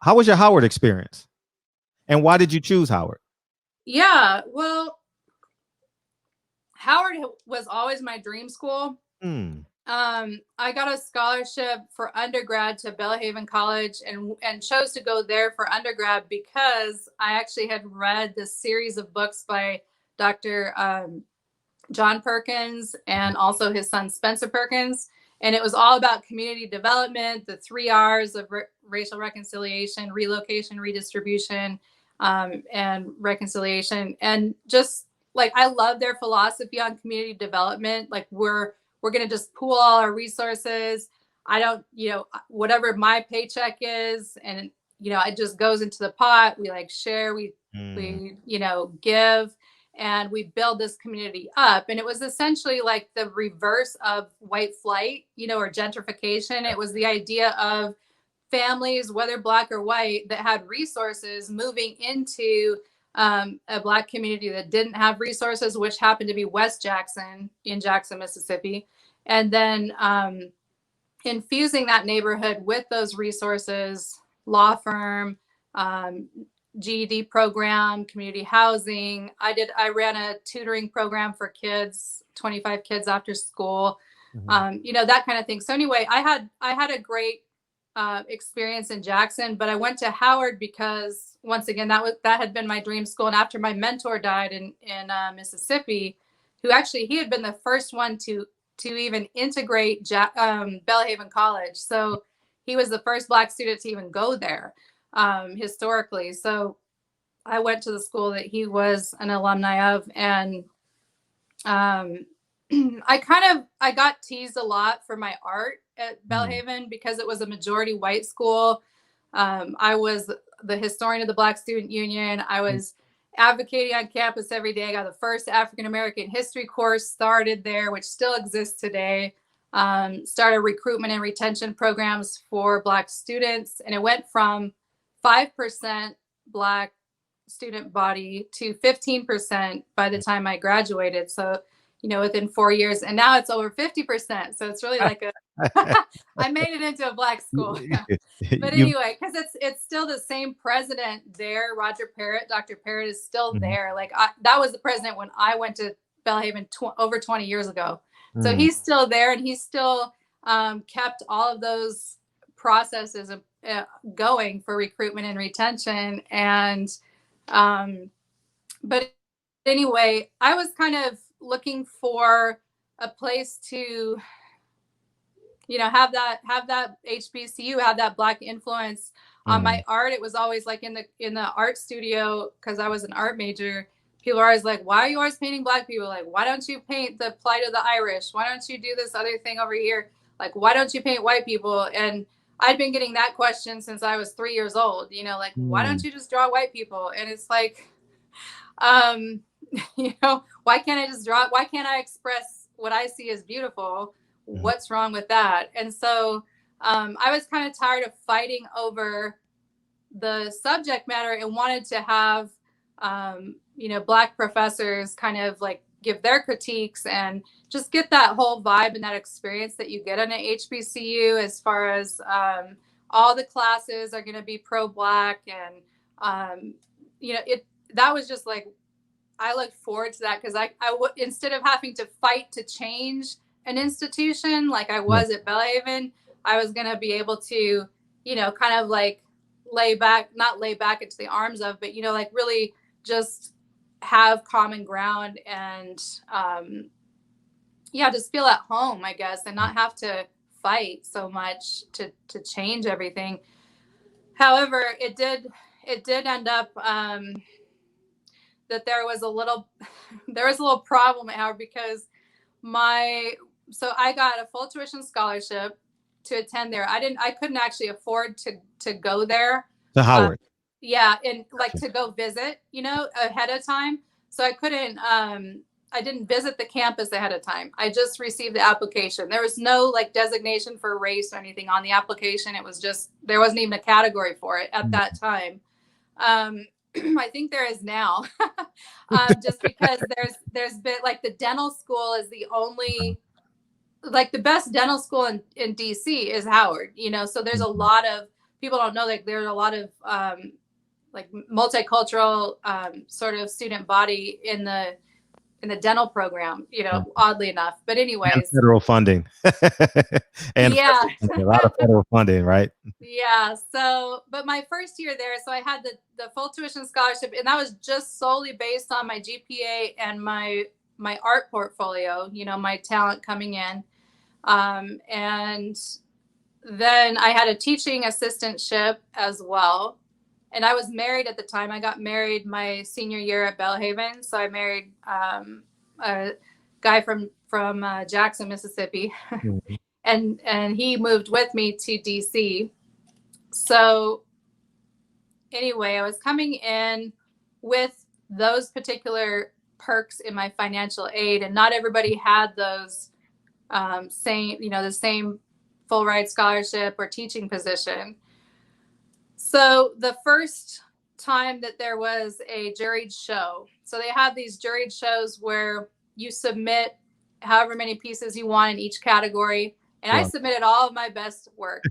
How was your Howard experience? And why did you choose Howard? Yeah, well, Howard was always my dream school. Hmm. I got a scholarship for undergrad to Belhaven College and chose to go there for undergrad because I actually had read this series of books by Dr. John Perkins and also his son Spencer Perkins. And it was all about community development, the 3 R's of racial reconciliation, relocation, redistribution, and reconciliation. And just like I love their philosophy on community development. Like we're going to just pool all our resources. I don't, whatever my paycheck is, and it just goes into the pot. We like share, Hmm. we give, and we build this community up. And it was essentially like the reverse of white flight, or gentrification. It was the idea of families, whether Black or white, that had resources moving into a Black community that didn't have resources, which happened to be West Jackson in Jackson, Mississippi. And then infusing that neighborhood with those resources, law firm, GED program, community housing. I ran a tutoring program for kids, 25 kids after school, Mhm. that kind of thing. So anyway, I had a great experience in Jackson, but I went to Howard because once again that had been my dream school. And after my mentor died in Mississippi, who actually he had been the first one to even integrate Belhaven College. So he was the first Black student to even go there historically. So I went to the school that he was an alumni of, and um, I got teased a lot for my art at Hmm. Belhaven because it was a majority white school. I was the historian of the Black Student Union. I was advocating on campus every day. I got the first African American history course started there, which still exists today. Started recruitment and retention programs for Black students, and it went from 5% Black student body to 15% by the time I graduated. So, within 4 years, and now it's over 50%. So it's really like I made it into a Black school. But You. anyway, because it's still the same president there. Roger Parrott, Dr. Parrott is still Mhm. there. Like that was the president when I went to Belhaven over 20 years ago. So Mm. he's still there, and he's still kept all of those processes going for recruitment and retention. And um, but anyway, I was kind of looking for a place to have that HBCU, have that Black influence on Mm. my art. It was always like in the art studio, because I was an art major. People are always like, why are you always painting Black people? Like, why don't you paint the plight of the Irish? Why don't you do this other thing over here? Like, why don't you paint white people? And I'd been getting that question since I was 3 years old, like, why don't Mm. you just draw white people? And it's like, um, why can't I just draw? Why can't I express what I see as beautiful? Mhm. What's wrong with that? And so I was kind of tired of fighting over the subject matter and wanted to have, Black professors kind of like give their critiques and just get that whole vibe and that experience that you get in an HBCU, as far as all the classes are going to be pro-Black. And, that was just like, I look forward to that because instead of having to fight to change an institution like I Yeah. was at Belhaven, I was going to be able to, kind of like lay back, not lay back into the arms of, but, like really just have common ground and, yeah, just feel at home, I guess, and not have to fight so much to change everything. However, it did end up, that there was a little problem at Howard because I got a full tuition scholarship to attend there. I couldn't actually afford to go there. To Uh, Howard. yeah, and like Gotcha. to go visit, ahead of time. So I didn't visit the campus ahead of time. I just received the application. There was no like designation for race or anything on the application. It was just, there wasn't even a category for it at Mm. that time. Um, I think there is now, just because there's been like the dental school is the only, like the best dental school in DC is Howard, so there's a Mhm. lot of people don't know, like there's a lot of like multicultural sort of student body in the dental program, oddly enough. But And anyways, federal funding. And yeah. a lot of federal funding, right? Yeah. So, but my first year there, so I had the full tuition scholarship, and that was just solely based on my GPA and my art portfolio, my talent coming in. And then I had a teaching assistantship as well. And I was married at the time. I got married my senior year at Belhaven. So I married a guy from Jackson, Mississippi. Mhm. and he moved with me to DC. So anyway, I was coming in with those particular perks in my financial aid, and not everybody had those the same full ride scholarship or teaching position. So the first time that there was a juried show, so they have these juried shows where you submit however many pieces you want in each category. And I submitted all of my best work.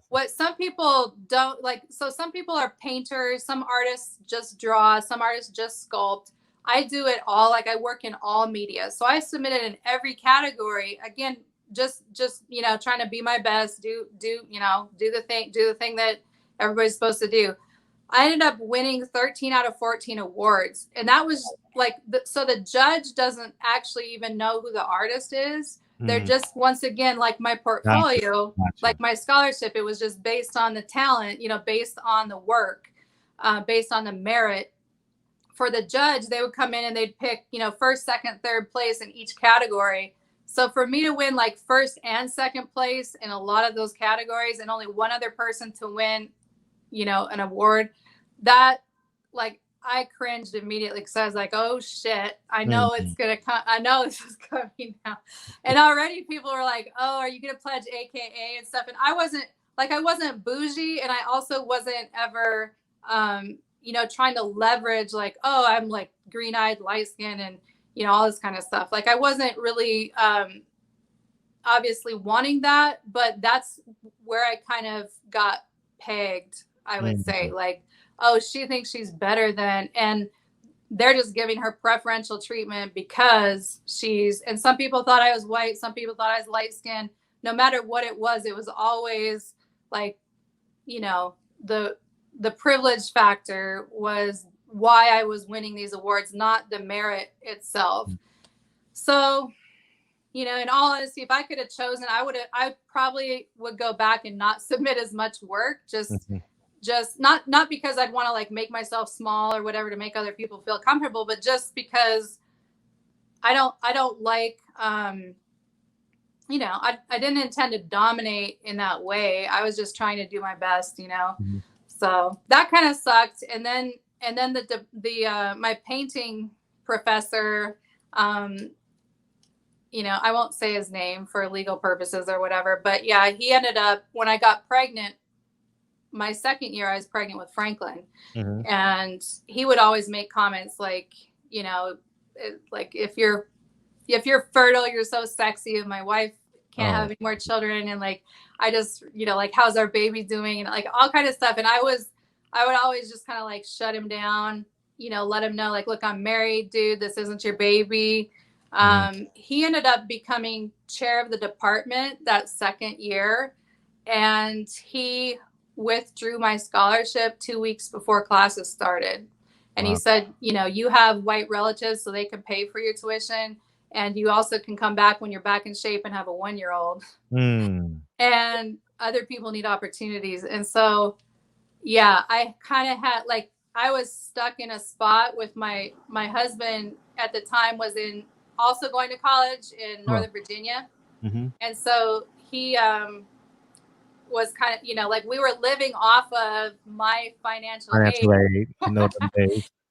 What some people don't like, so some people are painters, some artists just draw, some artists just sculpt. I do it all. Like I work in all media. So I submitted in every category. Again, just trying to be my best, do the thing that everybody's supposed to do. I ended up winning 13 out of 14 awards. And that was like, so the judge doesn't actually even know who the artist is. They're just, once again, like my portfolio, like my scholarship, it was just based on the talent, based on the work, based on the merit. For the judge, they would come in and they'd pick, first, second, third place in each category. So for me to win like first and second place in a lot of those categories, and only one other person to win, an award, that, like, I cringed immediately, because I was like, oh shit, I know it's gonna come. I know this is coming now. And already people were like, oh, are you gonna pledge AKA and stuff? And I wasn't bougie, and I also wasn't ever trying to leverage like, oh, I'm like green-eyed, light-skinned, and all this kind of stuff. Like I wasn't really obviously wanting that, but that's where I kind of got pegged, I would say. Like, oh, she thinks she's better than, and they're just giving her preferential treatment because and some people thought I was white, some people thought I was light skinned. No matter what it was always like, the privilege factor was why I was winning these awards, not the merit itself. So, in all honesty, if I could have chosen, I probably would go back and not submit as much work, just not because I'd want to like make myself small or whatever to make other people feel comfortable, but just because I don't like, I didn't intend to dominate in that way. I was just trying to do my best, So that kind of sucked. And then the my painting professor, I won't say his name for legal purposes or whatever, but yeah, he ended up, when I got pregnant, my second year, I was pregnant with Franklin. And he would always make comments like, like if you're fertile, you're so sexy, and my wife can't have any more children. And like, I just, like, how's our baby doing? And like all kind of stuff. And I would always just kind of like shut him down, let him know like, look, I'm married, dude, this isn't your baby. He ended up becoming chair of the department that second year, and he withdrew my scholarship 2 weeks before classes started. And he said, you have white relatives, so they can pay for your tuition. And you also can come back when you're back in shape and have a 1-year-old. And other people need opportunities. And so, yeah, I kind of had like, I was stuck in a spot with my husband at the time was also going to college in Northern Virginia. And so he was kind of, like we were living off of my financial aid.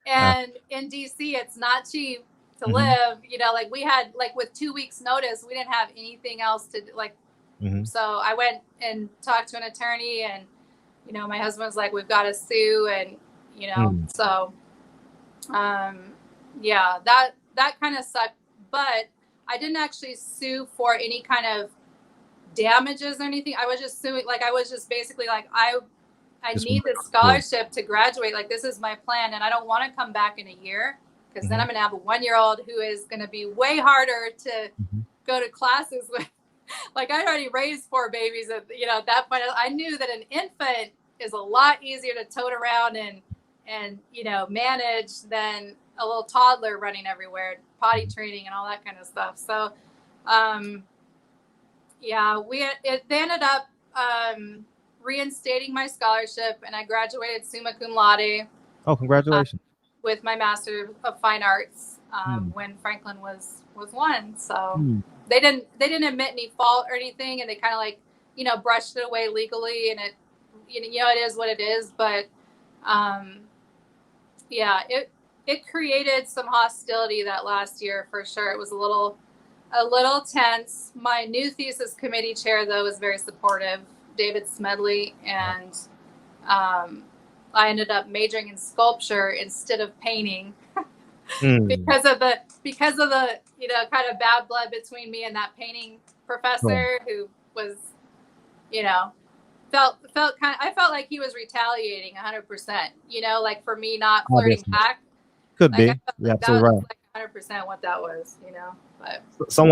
And in DC, it's not cheap to live, like we had, like with 2 weeks notice, we didn't have anything else to like. So I went and talked to an attorney, and, my husband's like, we've got to sue. And, so, yeah, that kind of sucked, but I didn't actually sue for any kind of damages or anything. I was just suing, like, I was just basically like, I Just need this scholarship to graduate. Like, this is my plan. And I don't want to come back in a year, because then I'm going to have a 1-year-old who is going to be way harder to go to classes with. Like, I already raised 4 babies at, at that point. I knew that an infant is a lot easier to tote around and manage than a little toddler running everywhere, potty training and all that kind of stuff. So, they ended up reinstating my scholarship, and I graduated summa cum laude. Oh, congratulations. With my Master of Fine Arts when Franklin was 1. So they didn't admit any fault or anything, and they kind of like, brushed it away legally, and it is what it is. But it created some hostility that last year for sure. It was a little tense. My new thesis committee chair, though, was very supportive, David Smedley, and I ended up majoring in sculpture instead of painting because of the kind of bad blood between me and that painting professor who was, I felt like he was retaliating 100%, like for me not flirting back. Could like, be. Yeah, absolutely right. Like 100% what that was, but someone